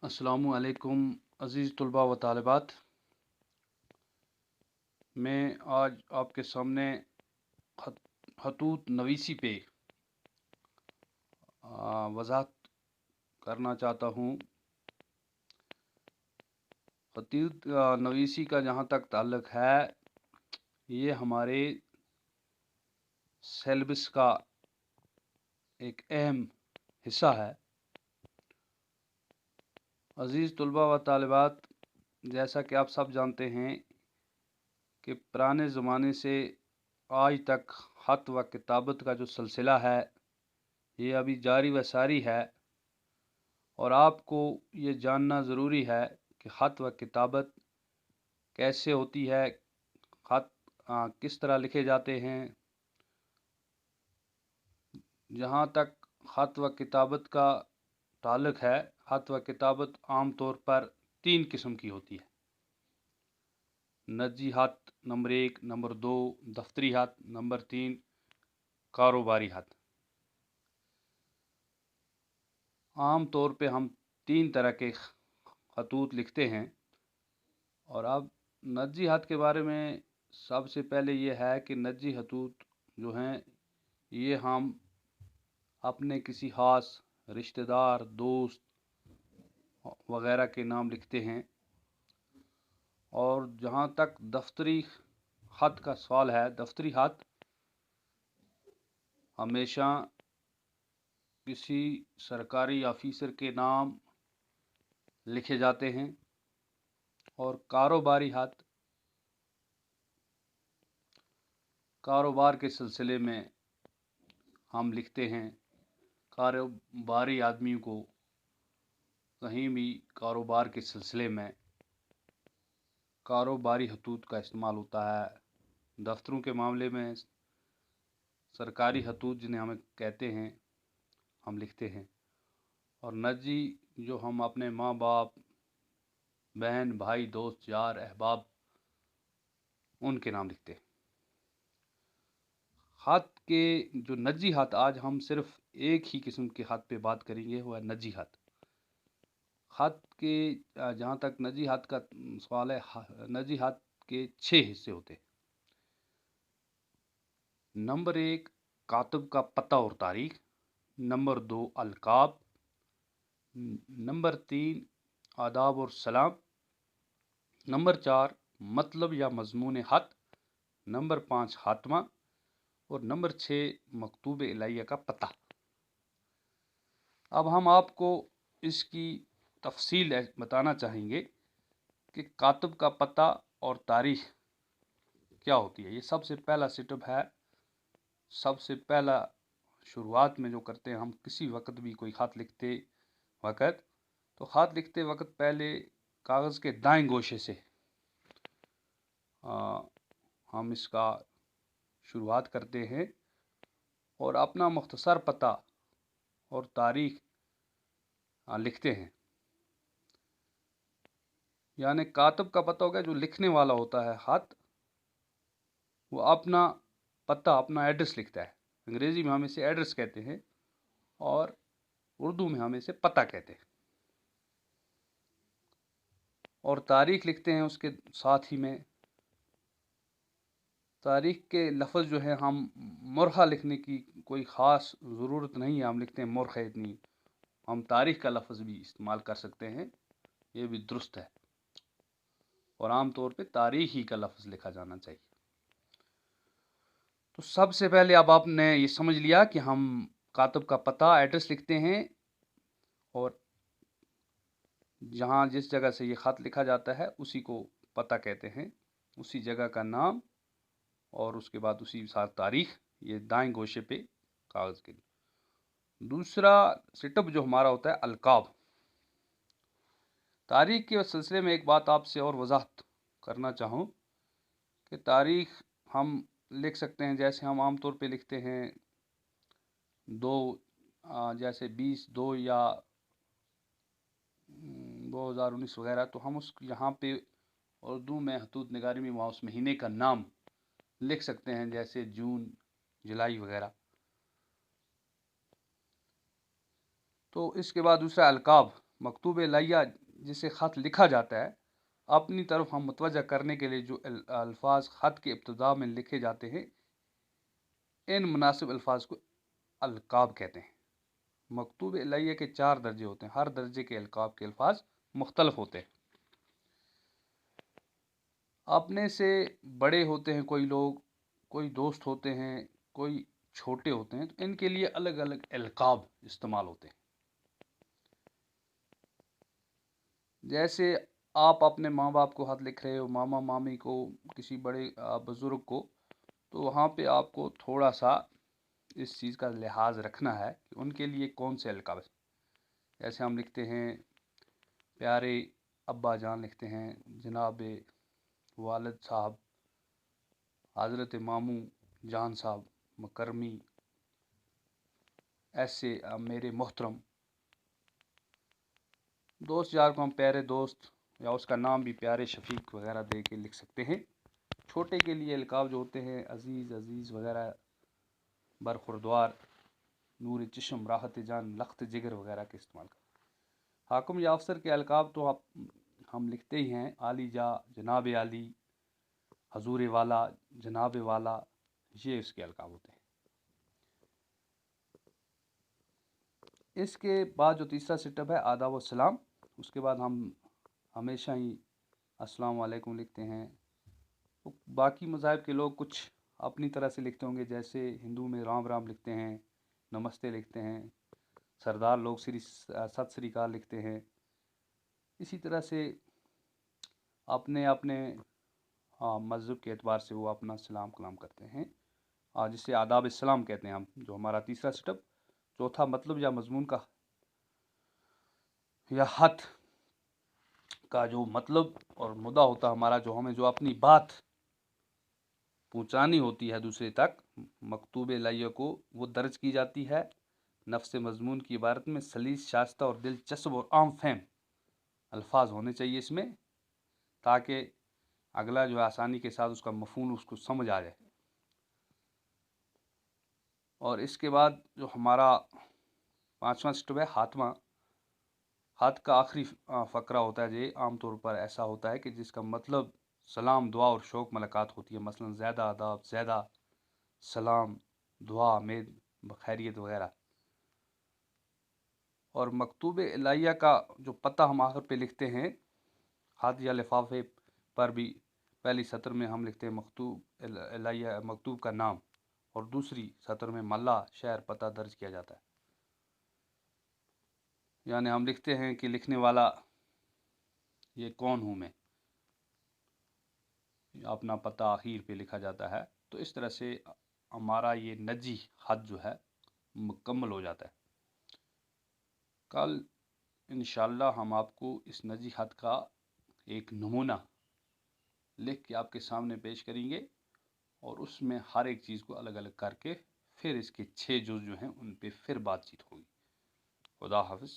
अस्सलामु अलैकुम अज़ीज़ तलबा व तालिबात। मैं आज आपके सामने खतूत नवीसी पे वज़ाहत करना चाहता हूँ। खतूत नवीसी का जहाँ तक ताल्लुक़ है, ये हमारे सिलेबस का एक अहम हिस्सा है। अज़ीज़ तलबा व तालिबात, जैसा कि आप सब जानते हैं कि पुराने ज़माने से आज तक ख़त व किताबत का जो सिलसिला है, ये अभी जारी व सारी है। और आपको ये जानना ज़रूरी है कि ख़त व किताबत कैसे होती है, ख़त किस तरह लिखे जाते हैं। जहाँ तक ख़त व किताबत का ताल्लुक़ है, ख़त व किताबत आम तौर पर 3 किस्म की होती है। नजी ख़त नंबर 1, नंबर 2 दफ्तरी ख़त, नंबर 3 कारोबारी ख़त। आम तौर पे हम 3 तरह के खतूत लिखते हैं। और अब नजी ख़त के बारे में सबसे पहले ये है कि नजी खतूत जो हैं, ये हम अपने किसी ख़ास रिश्तेदार, दोस्त वग़ैरह के नाम लिखते हैं। और जहाँ तक दफ्तरी ख़त का सवाल है, दफ्तरी ख़त हमेशा किसी सरकारी ऑफिसर के नाम लिखे जाते हैं। और कारोबारी ख़त कारोबार के सिलसिले में हम लिखते हैं। कारोबारी आदमी को कहीं भी कारोबार के सिलसिले में कारोबारी खतूत का इस्तेमाल होता है। दफ्तरों के मामले में सरकारी खतूत जिन्हें हमें कहते हैं, हम लिखते हैं। और नजी जो हम अपने माँ बाप, बहन भाई, दोस्त यार अहबाब उनके नाम लिखते हैं। ख़त के जो नजी ख़त, आज हम सिर्फ एक ही किस्म के ख़त पे बात करेंगे, वो है नजी ख़त। ख़त के जहाँ तक नजी ख़त का सवाल है, नजी ख़त के 6 हिस्से होते हैं। नंबर 1 कातिब का पता और तारीख, नंबर 2 अलकाब, नंबर 3 आदाब और सलाम, नंबर 4 मतलब या मज़मून ख़त, नंबर 5 ख़ात्मा और नंबर 6 मकतूब इलाहिया का पता। अब हम आपको इसकी तफसील बताना चाहेंगे कि कातिब का पता और तारीख क्या होती है। ये सबसे पहला सेटअप है। सबसे पहला शुरुआत में जो करते हैं, हम किसी वक्त भी कोई ख़त लिखते वक्त, तो ख़त लिखते वक्त पहले कागज़ के दाएं गोशे से हम इसका शुरुआत करते हैं और अपना मुख्तसर पता और तारीख लिखते हैं। यानी कातिब का पता हो गया, जो लिखने वाला होता है ख़त, वो अपना पता, अपना एड्रेस लिखता है। अंग्रेज़ी में हम इसे एड्रेस कहते हैं और उर्दू में हम इसे पता कहते हैं। और तारीख लिखते हैं उसके साथ ही में। तारीख के लफ्ज़ जो है, हम मुरखा लिखने की कोई ख़ास ज़रूरत नहीं है, हम लिखते हैं मुरख इतनी। हम तारीख का लफ्ज़ भी इस्तेमाल कर सकते हैं, ये भी दुरुस्त है। और आम तौर पे तारीख ही का लफ्ज़ लिखा जाना चाहिए। तो सबसे पहले अब आपने ये समझ लिया कि हम कातिब का पता, एड्रेस लिखते हैं और जहाँ जिस जगह से ये ख़त लिखा जाता है उसी को पता कहते हैं, उसी जगह का नाम और उसके बाद उसी साथ तारीख, ये दाएं गोशे पे कागज़ के। दूसरा सेटअप जो हमारा होता है, अलकाब। तारीख के सिलसिले में एक बात आपसे और वजाहत करना चाहूँ कि तारीख हम लिख सकते हैं, जैसे हम आम तौर पे लिखते हैं 2 जैसे 20/2 या 2019 वगैरह, तो हम उस यहाँ पे उर्दू में खतूत निगारी में वहाँ उस महीने का नाम लिख सकते हैं, जैसे जून, जुलाई वगैरह। तो इसके बाद दूसरा अलकाब। मकतूब इलाहिया जिसे ख़त लिखा जाता है, अपनी तरफ हम मुतवज्जा करने के लिए जो अल्फाज ख़त के इब्तिदा में लिखे जाते हैं, इन मुनासिब अल्फाज को अलकाब कहते हैं। मकतूब इलाहिया के 4 दर्जे होते हैं, हर दर्जे के अलकाब के अल्फाज मुख्तलफ होते हैं। अपने से बड़े होते हैं कोई लोग, कोई दोस्त होते हैं, कोई छोटे होते हैं, तो इनके लिए अलग अलग अलकाब इस्तेमाल होते हैं। जैसे आप अपने माँ बाप को खत लिख रहे हो, मामा मामी को, किसी बड़े बुज़ुर्ग को, तो वहाँ पे आपको थोड़ा सा इस चीज़ का लिहाज रखना है कि उनके लिए कौन से अलकाब। जैसे हम लिखते हैं प्यारे अब्बा जान, लिखते हैं जनाब वालिद साहब, हज़रत मामू जान साहब, मकरमी, ऐसे मेरे मोहतरम। दोस्त यार को हम प्यारे दोस्त, या उसका नाम भी प्यारे शफीक वगैरह दे के लिख सकते हैं। छोटे के लिए अलकाब जो होते हैं अजीज़ अजीज़ वगैरह, बरखुरद्वार, नूर चश्म, राहत जान, लख्त जिगर वगैरह के इस्तेमाल कर। हाकिम या अफसर के अलकाब तो हम लिखते ही हैं, आली जा, जनाब आली, हजूर वाला, जनाब वाला, ये इसके अलकाब होते हैं। इसके बाद जो तीसरा सेटअप है आदाब व सलाम, उसके बाद हम हमेशा ही अस्सलाम वालेकुम लिखते हैं। तो बाकी मज़ाहिब के लोग कुछ अपनी तरह से लिखते होंगे, जैसे हिंदू में राम राम लिखते हैं, नमस्ते लिखते हैं, सरदार लोग सत श्री अकाल लिखते हैं। इसी तरह से अपने अपने मज़हब के एतबार से वो अपना सलाम कलाम करते हैं, जिसे आदाब इस्लाम कहते हैं हम, जो हमारा तीसरा स्टेप। चौथा मतलब या मजमून का या हद का जो मतलब और मुद्दा होता है हमारा, जो हमें जो अपनी बात पहुँचानी होती है दूसरे तक, मकतूब इलाहिया को वो दर्ज की जाती है। नफ्स मजमून की इबारत में सलीस, शास्ता और दिलचस्प और आम फहम अल्फाज होने चाहिए इसमें, ताकि अगला जो आसानी के साथ उसका मफहूम उसको समझ आ जाए। और इसके बाद जो हमारा 5वां स्टेप है हातमा। हाथ का आखिरी फ़करा होता है, ये आमतौर पर ऐसा होता है कि जिसका मतलब सलाम, दुआ और शौक़ मुलाकात होती है, मसलन ज़्यादा आदाब, ज़्यादा सलाम, दुआ, उम्मीद, खैरियत वगैरह। और मकतूब इलाहिया का जो पता हम आखिर पे लिखते हैं, हाथ या लिफाफे पर भी पहली सतर में हम लिखते हैं मकतूब इलाहिया, मकतूब का नाम, और दूसरी सतर में मल्ला, शहर, पता दर्ज किया जाता है। यानी हम लिखते हैं कि लिखने वाला ये कौन हूँ मैं, अपना पता आखिर पे लिखा जाता है। तो इस तरह से हमारा ये नजी खत जो है मुकम्मल हो जाता है। कल इंशाल्लाह हम आपको इस नजी खत का एक नमूना लिख के आपके सामने पेश करेंगे, और उसमें हर एक चीज़ को अलग अलग करके फिर इसके 6 जुज़ जो हैं उन पे फिर बातचीत होगी। खुदा हाफिज़।